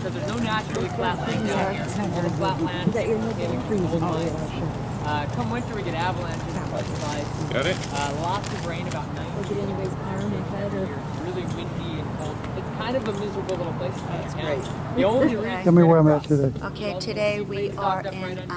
because there's no naturally flat land down here. All the flat land is old mines. Come winter, we get avalanches and mudslides. Got it? Lots of rain, about 90. Really windy and cold. It's kind of a miserable little place. That's great. The only reason Tell me where I'm at today. Okay, today we are in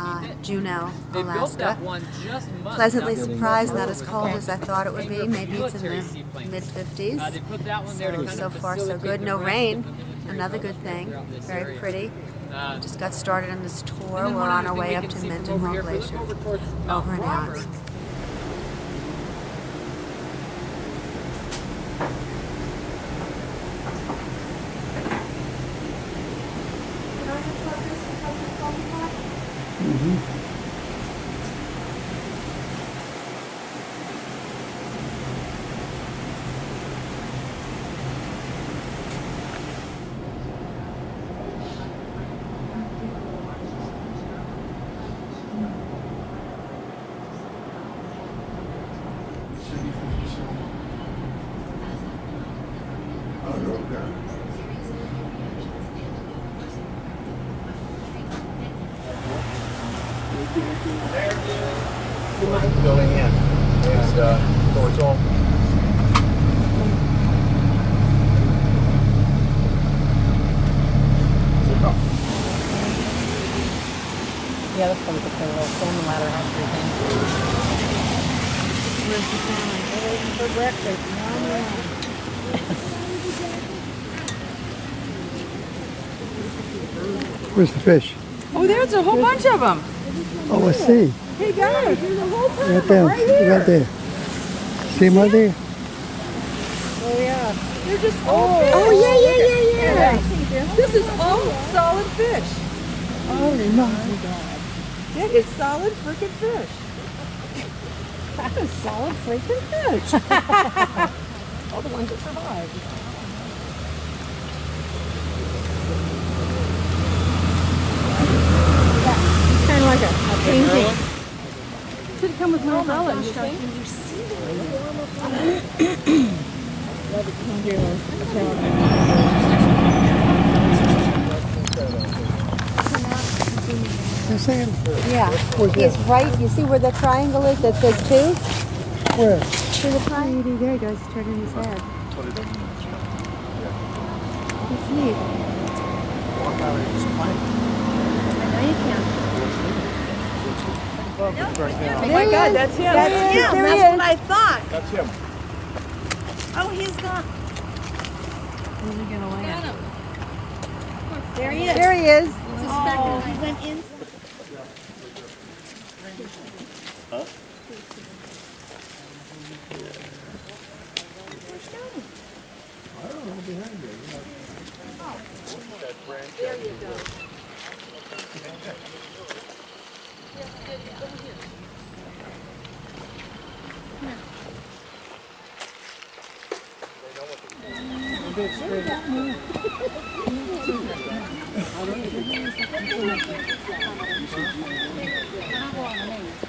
Juneau, they built that Alaska. one just months Pleasantly after the surprised, war not as cold as I thought it would be. Maybe it's in military the seaplanes. mid-50s. They put that one there to kind So of far so facilitate good. the No rest rain. of the military Another good work thing. throughout this Very area. pretty. Just got started on this tour. And then We're one on other our thing way we up can to see from Mendenhall over here, if we look Glacier. over towards Mount Over and out. Roberts, Filling in, and so it's all. Yeah, that's probably the little salmon ladder house or thing. Where's the salmon? For breakfast. Where's the fish? Oh, there's a whole bunch of them. Oh, I see. Hey guys, there's a whole bunch Right there. Right there. See him right there? Oh yeah. They're just Oh, yeah. This is all solid fish. Oh, no. It is solid freaking fish. That is solid freaking fish. All the ones that survived. It's kind of like a painting. Should have come with my umbrella, you think? You see him? Yeah. He's right. You see where the triangle is that says 2? Where? See the triangle? There he goes, turning his head. It's neat. Walk out and just plank. I know you can. Right now. Oh my God, that's him. That's him. There he That's is. what I thought. That's him. Oh, he's gone. Where's he gonna land? There he is. There he is. Oh, He went in.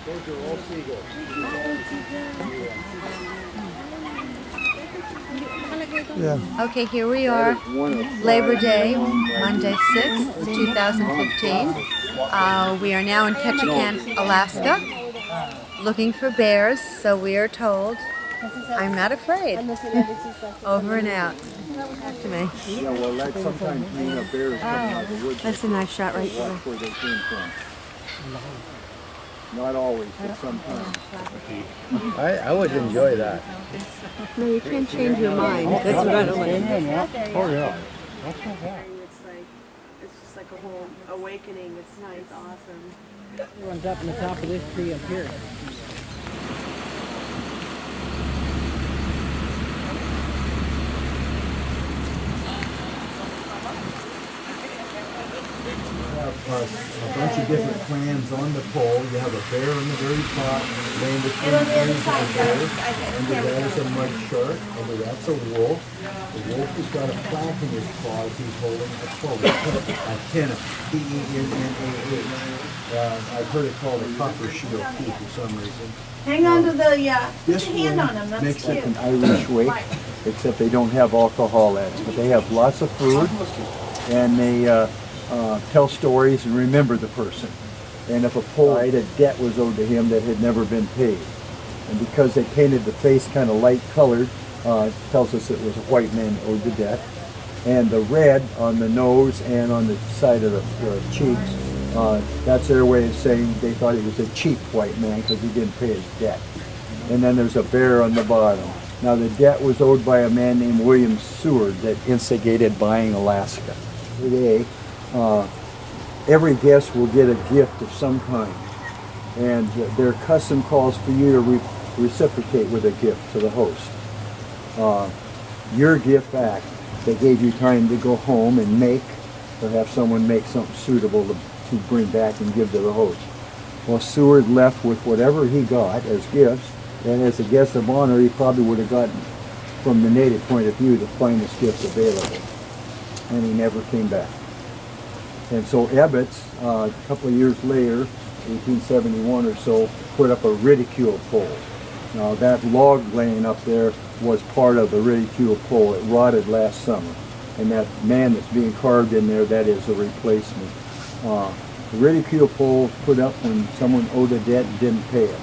Those are all seagulls. Yeah. Okay, here we are. Labor Day, Monday 6th, 2015. We are now in Ketchikan, Alaska, looking for bears, so we are told. I'm not afraid. Over and out. Back to me. Yeah, well, like sometimes you have bears coming out of the woods. That's a nice shot right there. That's where they came from. Not always, but sometimes. I would enjoy that. No, you can't change your mind. That's what I don't like. Oh, yeah. it's just like a whole awakening. It's nice, awesome. Everyone's up in the top of this tree up here. A bunch of different clans on the pole. You have a bear on the very top, laying between the trees and the bear. Under that is a mud shark. Under that's a wolf. The wolf has got a plaque in his claws. He's holding a pole. Antenna. P-E-N-N-A-H. I've heard it called a copper shield too for some reason. Hang on to the, put This your hand one on them, that's makes it cute. an Irish wake, except they don't have alcohol added, but they have lots of food. and they tell stories and remember the person. And if a pole died, a debt was owed to him that had never been paid. And because they painted the face kind of light colored, tells us it was a white man that owed the debt. And the red on the nose and on the side of the cheeks, that's their way of saying they thought he was a cheap white man because he didn't pay his debt. And then there's a bear on the bottom. Now the debt was owed by a man named William Seward that instigated buying Alaska. Today, every guest will get a gift of some kind. And their custom calls for you to reciprocate with a gift to the host. Your gift back, they gave you time to go home and make, or have someone make something suitable to bring back and give to the host. Well, Seward left with whatever he got as gifts, and as a guest of honor, he probably would have gotten, from the native point of view, the finest gifts available. And he never came back. And so Ebbets, a couple of years later, 1871 or so, put up a ridicule pole. Now that log laying up there was part of the ridicule pole. It rotted last summer. And that man that's being carved in there, that is a replacement. The ridicule pole put up when someone owed a debt and didn't pay it.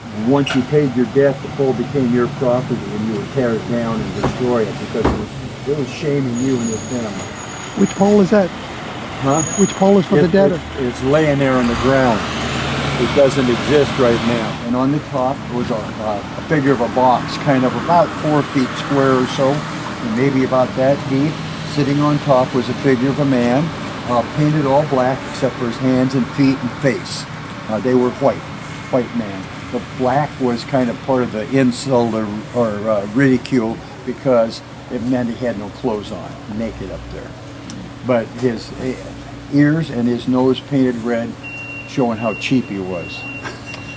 And once you paid your debt, the pole became your property and you would tear it down and destroy it because it was shaming you and your family. Which pole is that? Huh? Which pole is for the debtor? It's laying there on the ground. It doesn't exist right now. And on the top was a figure of a box, kind of about 4 feet square or so, and maybe about that deep. Sitting on top was a figure of a man, painted all black except for his hands and feet and face. They were white man. The black was kind of part of the insult or ridicule because it meant he had no clothes on, naked up there. But his ears and his nose painted red, showing how cheap he was.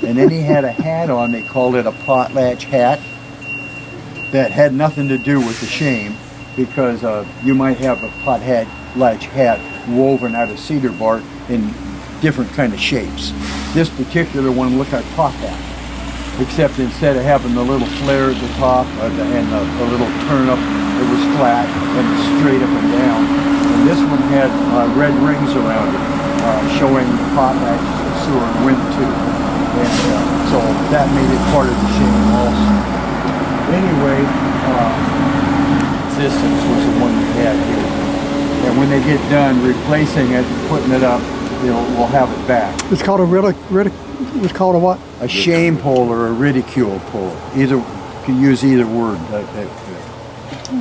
And then he had a hat on, they called it a potlatch hat, that had nothing to do with the shame, because you might have a potlatch hat woven out of cedar bark in different kind of shapes. This particular one looked like a top hat, except instead of having the little flare at the top and a little turn up, it was flat and straight up and down. And this one had red rings around it, showing the potlatch that Seward went to. And so that made it part of the shame also. Anyway, Existence was the one we had here. And when they get done replacing it, putting it up, we'll have it back. It's called it's called a what? A shame pole or a ridicule pole. Either, you can use either word.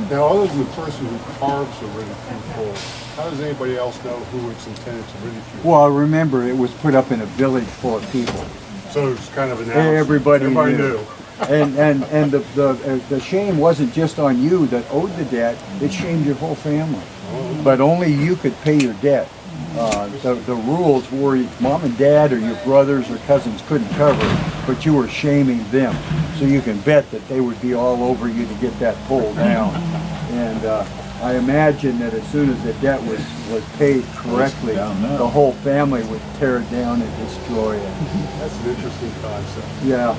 Now, other than the person who carves a ridicule pole, how does anybody else know who it's intended to ridicule? Well, remember, it was put up in a village full of people. So it's kind of announced. Everybody knew. And the shame wasn't just on you that owed the debt, it shamed your whole family. But only you could pay your debt. The rules were mom and dad or your brothers or cousins couldn't cover it, but you were shaming them. So you can bet that they would be all over you to get that pole down. And I imagine that as soon as the debt was paid correctly, the whole family would tear it down and destroy it. That's an interesting concept. Yeah.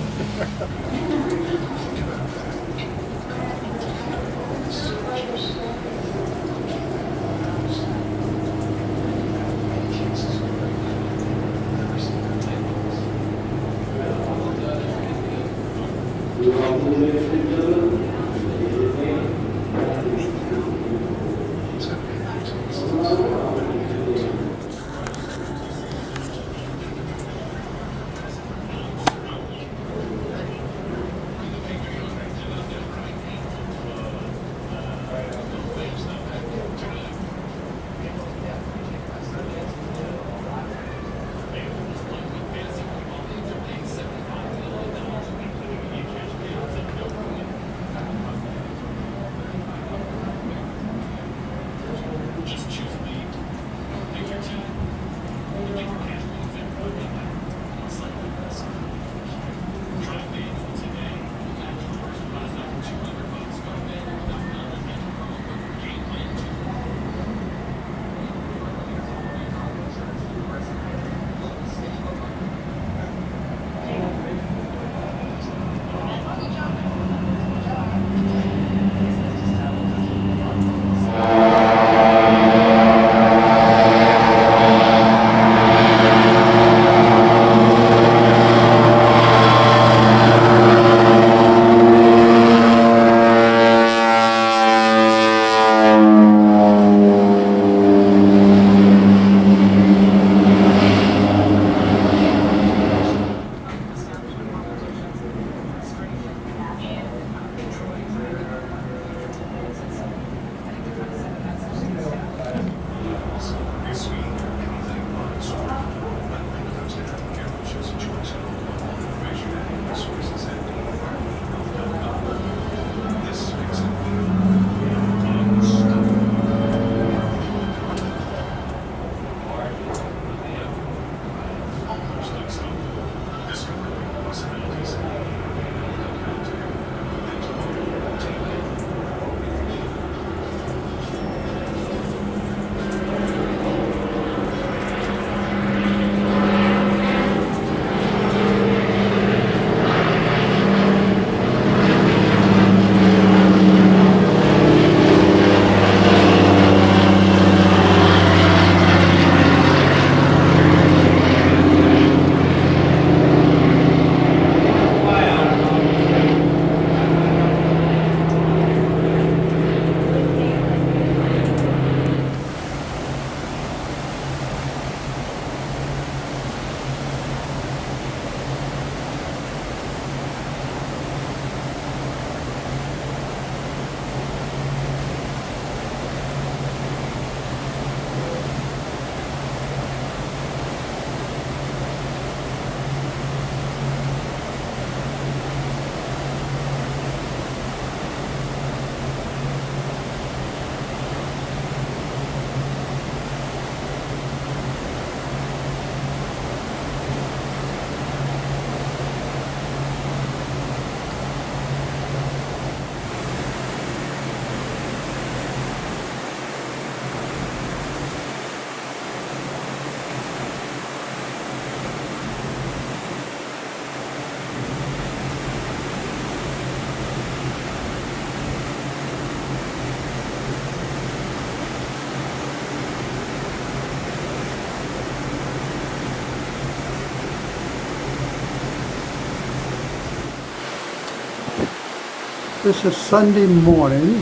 This is Sunday morning,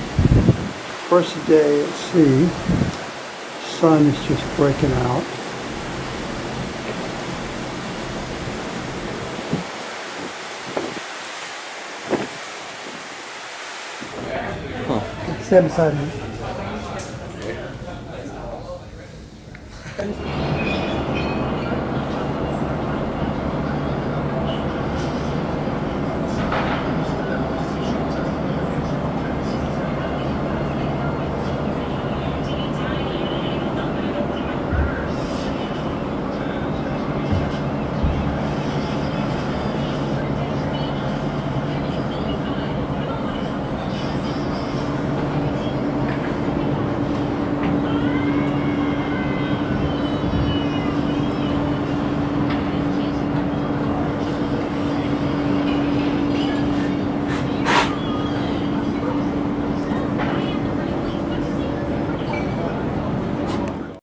first day at sea. Sun is just breaking out. Stand beside me.